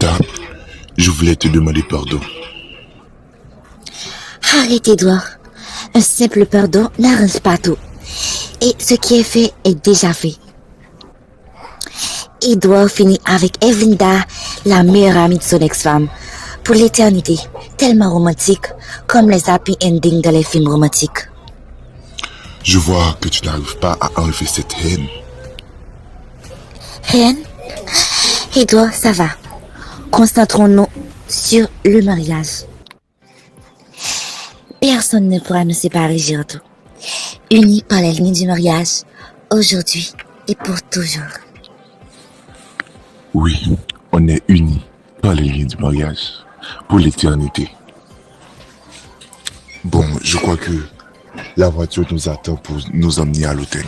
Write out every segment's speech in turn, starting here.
Tata, je voulais te demander pardon. Arrête, Edouard. Un simple pardon n'arrange pas tout. Et ce qui est fait est déjà fait. Edouard finit avec Evelinda, la meilleure amie de son ex-femme, pour l'éternité, tellement romantique, comme les happy endings dans les films romantiques. Je vois que tu n'arrives pas à enlever cette haine. Haine? Edouard, ça va. Concentrons-nous sur le mariage. Personne ne pourra nous séparer, Giraudoux. Unis par les lignes du mariage, aujourd'hui et pour toujours. Oui, on est unis par les liens du mariage, pour l'éternité. Bon, je crois que la voiture nous attend pour nous emmener à l'hôtel.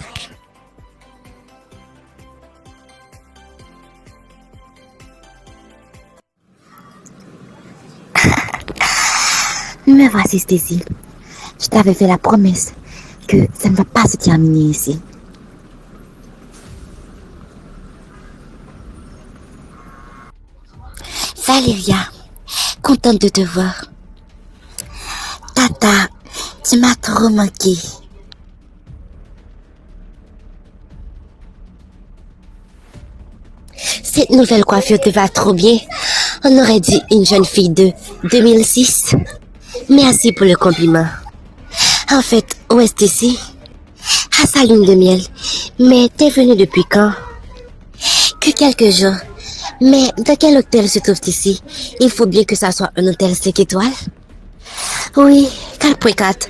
Me voici, Stacy. Je t'avais fait la promesse que ça ne va pas se terminer ici. Valéria, contente de te voir. Tata, tu m'as trop manqué. Cette nouvelle coiffure te va trop bien. On aurait dit une jeune fille de 2006. Merci pour le compliment. En fait, où est Stacy? À sa lune de miel. Mais t'es venue depuis quand? Que quelques jours. Mais dans quel hôtel se trouve ici? Il faut bien que ça soit un hôtel 5 étoiles. Oui, 4.4.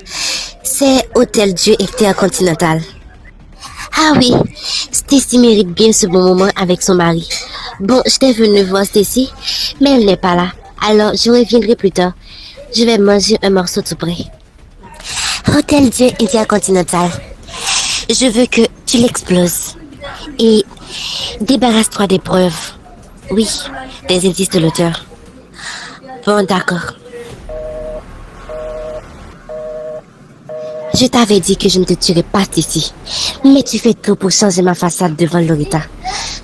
C'est Hôtel Dieu Intercontinental. Ah oui, Stacy mérite bien ce bon moment avec son mari. Bon, j'étais venue voir Stacy, mais elle n'est pas là. Alors, je reviendrai plus tard. Je vais manger un morceau tout près. Hôtel Dieu Intercontinental. Je veux que tu l'exploses. Et débarrasse-toi des preuves. Oui, des indices de l'auteur. Bon, d'accord. Je t'avais dit que je ne te tuerais pas ici. Mais tu fais tout pour changer ma façade devant Loretta.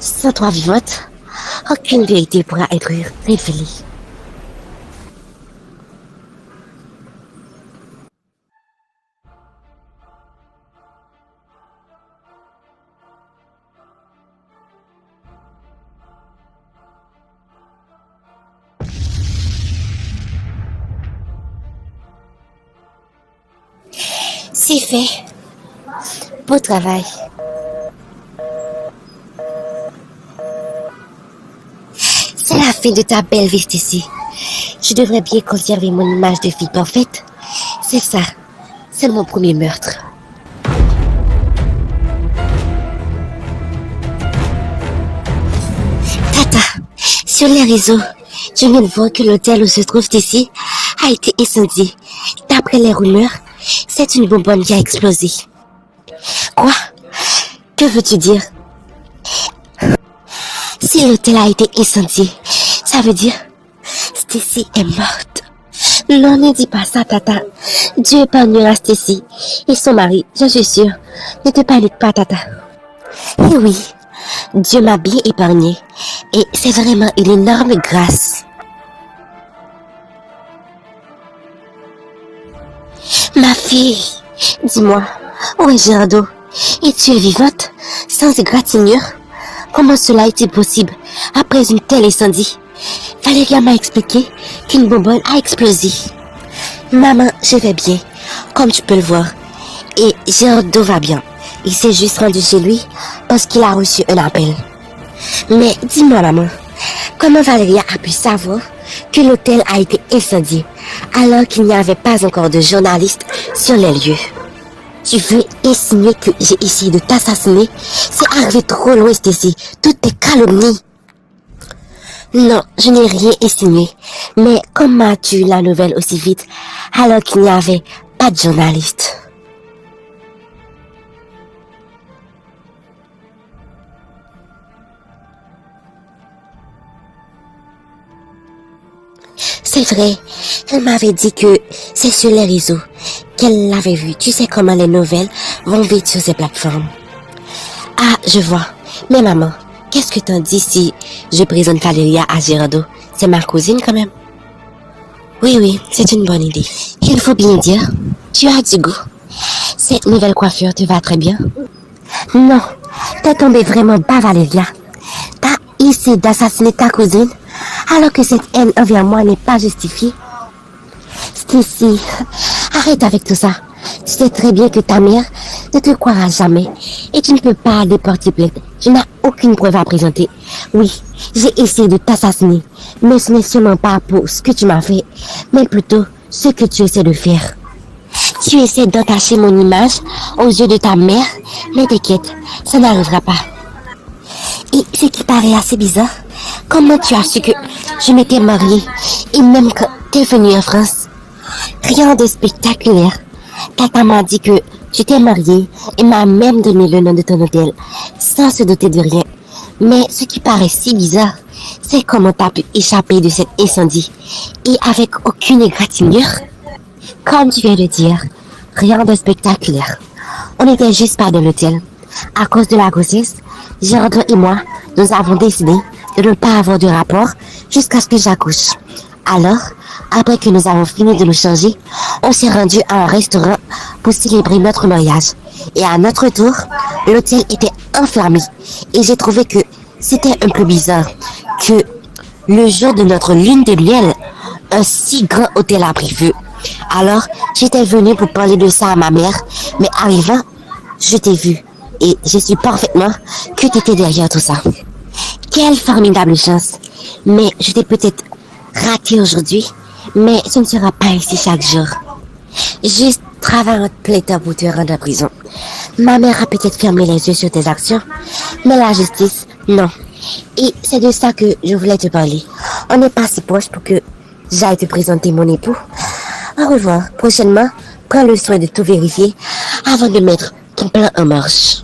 Sans toi vivante, aucune vérité pourra être révélée. C'est fait. Beau travail. C'est la fin de ta belle vie ici. Je devrais bien conserver mon image de fille parfaite. C'est ça. C'est mon premier meurtre. Tata, sur les réseaux, je viens de voir que l'hôtel où se trouve ici a été incendié. D'après les rumeurs, c'est une bonbonne qui a explosé. Quoi? Que veux-tu dire? Si l'hôtel a été incendié, ça veut dire Stacy est morte. Non, ne dis pas ça, Tata. Dieu épargnera Stacy et son mari, j'en suis sûre. Ne te panique pas, Tata. Et oui, Dieu m'a bien épargné et c'est vraiment une énorme grâce. Ma fille, dis-moi, où est Giraudoux? Et tu es vivante, sans égratignure? Comment cela a-t-il possible après une telle incendie? Valéria m'a expliqué qu'une bonbonne a explosé. Maman, je vais bien, comme tu peux le voir. Et Giraudoux va bien. Il s'est juste rendu chez lui parce qu'il a reçu un appel. Mais dis-moi, maman, comment Valéria a pu savoir que l'hôtel a été incendié alors qu'il n'y avait pas encore de journalistes sur les lieux? Tu veux insinuer que j'ai essayé de t'assassiner? C'est arrivé trop loin, Stacy. Tout est calomnie. Non, je n'ai rien insinué. Mais comment as-tu eu la nouvelle aussi vite alors qu'il n'y avait pas de journaliste? C'est vrai, elle m'avait dit que c'est sur les réseaux qu'elle l'avait vu. Tu sais comment les nouvelles vont vite sur ces plateformes. Ah, je vois. Mais maman, qu'est-ce que t'en dis si je présente Valéria à Giraudoux? C'est ma cousine quand même. Oui, c'est une bonne idée. Il faut bien dire, tu as du goût. Cette nouvelle coiffure te va très bien. Non, t'es tombée vraiment bas, Valéria. T'as essayé d'assassiner ta cousine, alors que cette haine envers moi n'est pas justifiée. Stacy, arrête avec tout ça. Tu sais très bien que ta mère ne te croira jamais et tu ne peux pas aller porter plainte. Tu n'as aucune preuve à présenter. Oui, j'ai essayé de t'assassiner, mais ce n'est sûrement pas pour ce que tu m'as fait, mais plutôt ce que tu essaies de faire. Tu essaies d'entacher mon image aux yeux de ta mère, mais t'inquiète, ça n'arrivera pas. Et ce qui paraît assez bizarre, comment tu as su que je m'étais mariée et même quand t'es venue en France? Rien de spectaculaire. Tata m'a dit que tu t'es mariée et m'a même donné le nom de ton hôtel, sans se douter de rien. Mais ce qui paraît si bizarre, c'est comment t'as pu échapper de cet incendie et avec aucune égratignure. Comme tu viens de dire, rien de spectaculaire. On était juste pas dans l'hôtel. À cause de la grossesse, Gérard et moi, nous avons décidé de ne pas avoir de rapport jusqu'à ce que j'accouche. Alors, après que nous avons fini de nous changer, on s'est rendu à un restaurant pour célébrer notre mariage. Et à notre tour, l'hôtel était enflammé. Et j'ai trouvé que c'était un peu bizarre que le jour de notre lune de miel, un si grand hôtel a pris feu. Alors, j'étais venue pour parler de ça à ma mère, mais arrivant, je t'ai vu. Et je suis parfaitement que tu étais derrière tout ça. Quelle formidable chance. Mais je t'ai peut-être raté aujourd'hui, mais ce ne sera pas ici chaque jour. Juste travaille en plein temps pour te rendre en prison. Ma mère a peut-être fermé les yeux sur tes actions, mais la justice, non. Et c'est de ça que je voulais te parler. On n'est pas si proche pour que j'aille te présenter mon époux. Au revoir. Prochainement, prends le soin de tout vérifier avant de mettre ton plan en marche.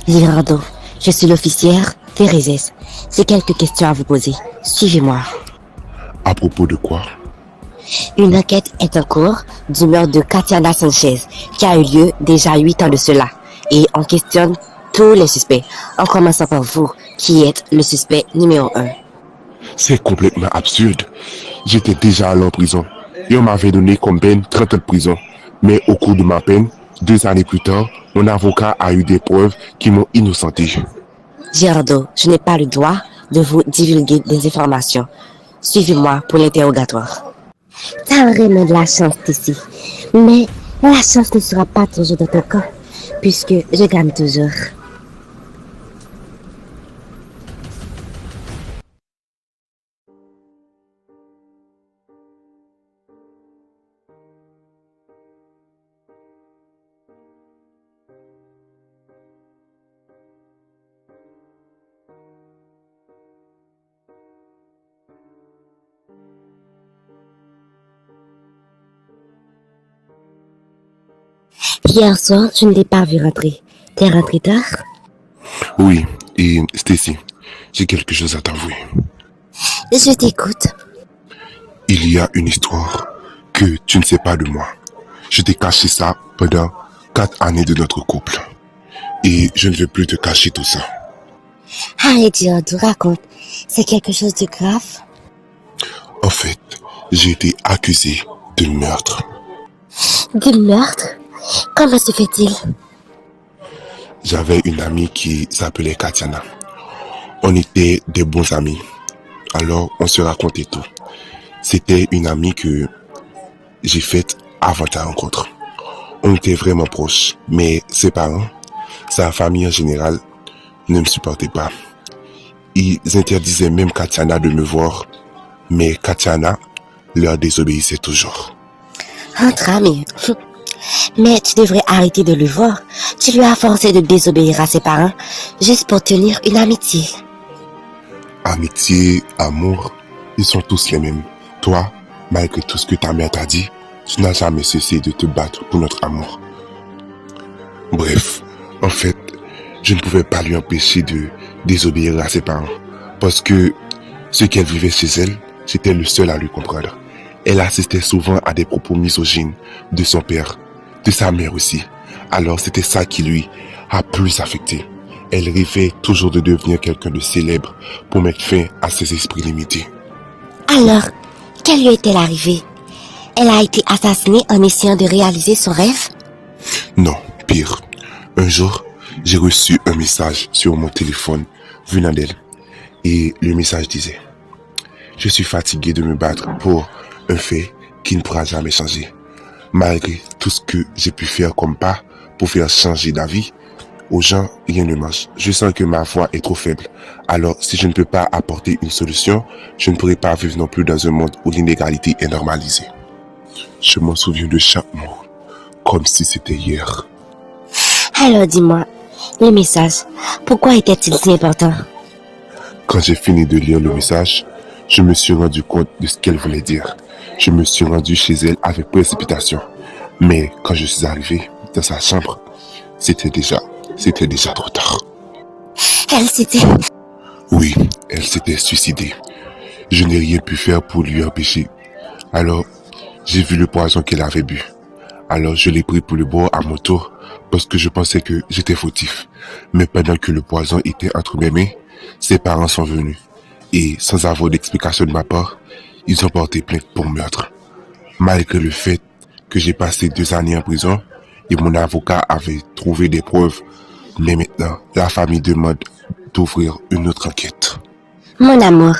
Girardeau, je suis l'officière Thérèse. J'ai quelques questions à vous poser. Suivez-moi. À propos de quoi? Une enquête est en cours du meurtre de Katiana Sanchez, qui a eu lieu déjà 8 ans de cela. Et on questionne tous les suspects, en commençant par vous, qui êtes le suspect numéro 1. C'est complètement absurde. J'étais déjà allé en prison et on m'avait donné comme peine 30 ans de prison. Mais au cours de ma peine, 2 années plus tard, mon avocat a eu des preuves qui m'ont innocenté. Girardeau, je n'ai pas le droit de vous divulguer des informations. Suivez-moi pour l'interrogatoire. T'as vraiment de la chance ici. Mais la chance ne sera pas toujours dans ton camp, puisque je gagne toujours. Hier soir, je ne t'ai pas vu rentrer. T'es rentré tard? Oui, et Stacy, j'ai quelque chose à t'avouer. Je t'écoute. Il y a une histoire que tu ne sais pas de moi. Je t'ai caché ça pendant 4 années de notre couple. Et je ne veux plus te cacher tout ça. Arrête, Girardeau, raconte. C'est quelque chose de grave? En fait, j'ai été accusé de meurtre. De meurtre? Comment se fait-il? J'avais une amie qui s'appelait Katiana. On était des bons amis. Alors, on se racontait tout. C'était une amie que j'ai faite avant ta rencontre. On était vraiment proches, mais ses parents, sa famille en général, ne me supportaient pas. Ils interdisaient même Katiana de me voir, mais Katiana leur désobéissait toujours. Entre amis. Mais tu devrais arrêter de le voir. Tu lui as forcé de désobéir à ses parents, juste pour tenir une amitié. Amitié, amour, ils sont tous les mêmes. Toi, malgré tout ce que ta mère t'a dit, tu n'as jamais cessé de te battre pour notre amour. Bref, en fait, je ne pouvais pas lui empêcher de désobéir à ses parents. Parce que ce qu'elle vivait chez elle, j'étais le seul à lui comprendre. Elle assistait souvent à des propos misogynes de son père, de sa mère aussi, Alors c'était ça qui lui a plus affecté. Elle rêvait toujours de devenir quelqu'un de célèbre pour mettre fin à ses esprits limités. Alors, quelle lui est-elle arrivée? Elle a été assassinée en essayant de réaliser son rêve? Non, pire. Un jour, j'ai reçu un message sur mon téléphone venant d'elle. Et le message disait: je suis fatigué de me battre pour un fait qui ne pourra jamais changer. Malgré tout ce que j'ai pu faire comme pas pour faire changer d'avis, aux gens, rien ne marche. Je sens que ma voix est trop faible. Alors, si je ne peux pas apporter une solution, je ne pourrai pas vivre non plus dans un monde où l'inégalité est normalisée. Je m'en souviens de chaque mot, comme si c'était hier. Alors dis-moi, le message, pourquoi était-il si important? Quand j'ai fini de lire le message, je me suis rendu compte de ce qu'elle voulait dire. Je me suis rendu chez elle avec précipitation. Mais quand je suis arrivé dans sa chambre, c'était déjà trop tard. Elle s'était... Oui, elle s'était suicidée. Je n'ai rien pu faire pour lui empêcher. Alors, j'ai vu le poison qu'elle avait bu. Alors, je l'ai pris pour le boire à mon tour parce que je pensais que j'étais fautif. Mais pendant que le poison était entre mes mains, ses parents sont venus. Et sans avoir d'explication de ma part, ils ont porté plainte pour meurtre. Malgré le fait que j'ai passé 2 années en prison et mon avocat avait trouvé des preuves, mais maintenant, la famille demande d'ouvrir une autre enquête. Mon amour,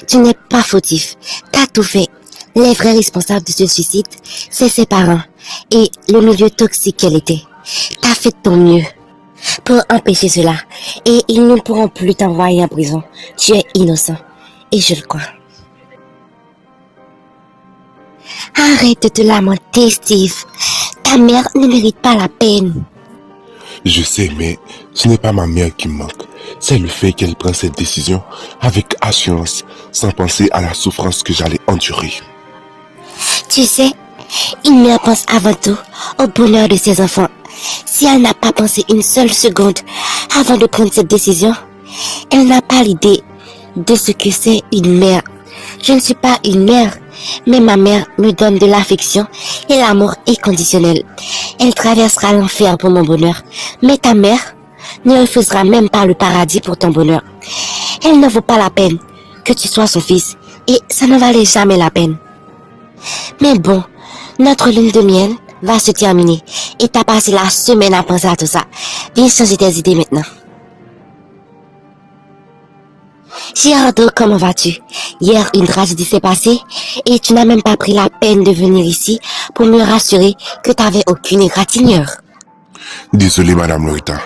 tu n'es pas fautif. T'as tout fait. Les vrais responsables de ce suicide, c'est ses parents et le milieu toxique qu'elle était. T'as fait de ton mieux pour empêcher cela et ils ne pourront plus t'envoyer en prison. Tu es innocent et je le crois. Arrête de te lamenter, Steve. Ta mère ne mérite pas la peine. Je sais, mais ce n'est pas ma mère qui me manque. C'est le fait qu'elle prenne cette décision avec assurance, sans penser à la souffrance que j'allais endurer. Tu sais, une mère pense avant tout au bonheur de ses enfants. Si elle n'a pas pensé une seule seconde avant de prendre cette décision, elle n'a pas l'idée de ce que c'est une mère. Je ne suis pas une mère, mais ma mère me donne de l'affection et l'amour inconditionnel. Elle traversera l'enfer pour mon bonheur, mais ta mère ne refusera même pas le paradis pour ton bonheur. Elle ne vaut pas la peine que tu sois son fils, et ça ne valait jamais la peine. Mais bon, notre lune de miel va se terminer, et t'as passé la semaine à penser à tout ça. Viens changer tes idées maintenant. Girardeau, comment vas-tu? Hier, une tragédie s'est passée et tu n'as même pas pris la peine de venir ici pour me rassurer que tu n'avais aucune égratignure. Désolé, Madame Loretta,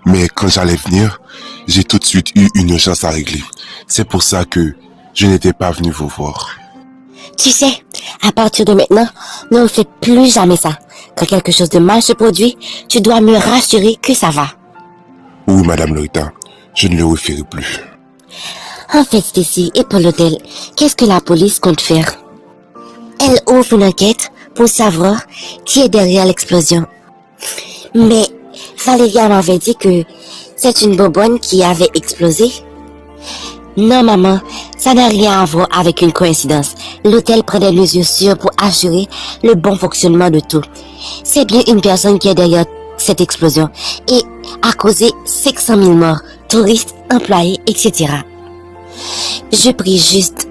mais quand j'allais venir, j'ai tout de suite eu une urgence à régler. C'est pour ça que je n'étais pas venu vous voir. Tu sais, à partir de maintenant, ne fais plus jamais ça. Quand quelque chose de mal se produit, tu dois me rassurer que ça va. Oui, Madame Loretta, je ne le referai plus. En fait, Stacy, et pour l'hôtel, qu'est-ce que la police compte faire? Elle ouvre une enquête pour savoir qui est derrière l'explosion. Mais Valéria m'avait dit que c'est une bonbonne qui avait explosé. Non, maman, ça n'a rien à voir avec une coïncidence. L'hôtel prend des mesures sûres pour assurer le bon fonctionnement de tout. C'est bien une personne qui est derrière cette explosion et a causé 500 000 morts, touristes, employés, etc. Je prie juste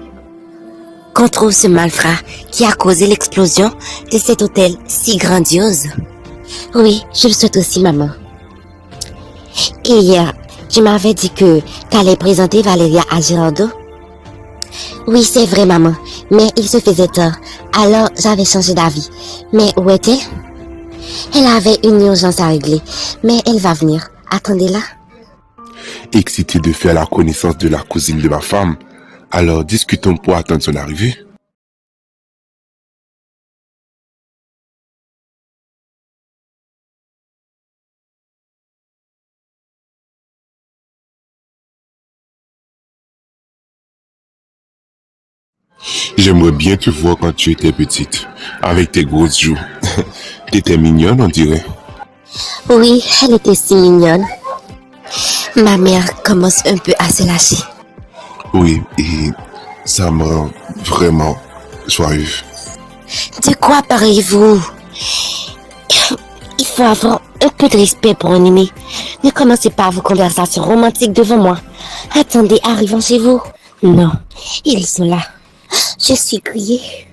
qu'on trouve ce malfrat qui a causé l'explosion de cet hôtel si grandiose. Oui, je le souhaite aussi, maman. Et hier, tu m'avais dit que t'allais présenter Valéria à Girardeau. Oui, c'est vrai, maman, mais il se faisait tard, alors j'avais changé d'avis. Mais où est-elle? Elle avait une urgence à régler, mais elle va venir. Attendez-la. Excité de faire la connaissance de la cousine de ma femme, alors discutons pour attendre son arrivée. J'aimerais bien te voir quand tu étais petite, avec tes grosses joues. T'étais mignonne, on dirait. Oui, elle était si mignonne. Ma mère commence un peu à se lâcher. Oui, et ça me rend vraiment joyeux. De quoi parlez-vous? Il faut avoir un peu de respect pour un aîné. Ne commencez pas vos conversations romantiques devant moi. Attendez, arrivons chez vous. Non, ils sont là. Je suis grillée.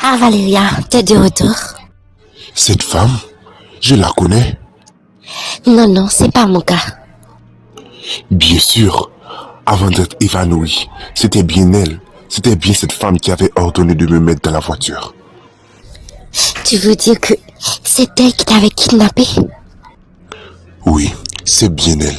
Ah, Valeria, t'es de retour? Cette femme, je la connais. Non, c'est pas mon cas. Bien sûr, avant d'être évanouie, c'était bien elle. C'était bien cette femme qui avait ordonné de me mettre dans la voiture. Tu veux dire que c'est elle qui t'avait kidnappé? Oui, c'est bien elle.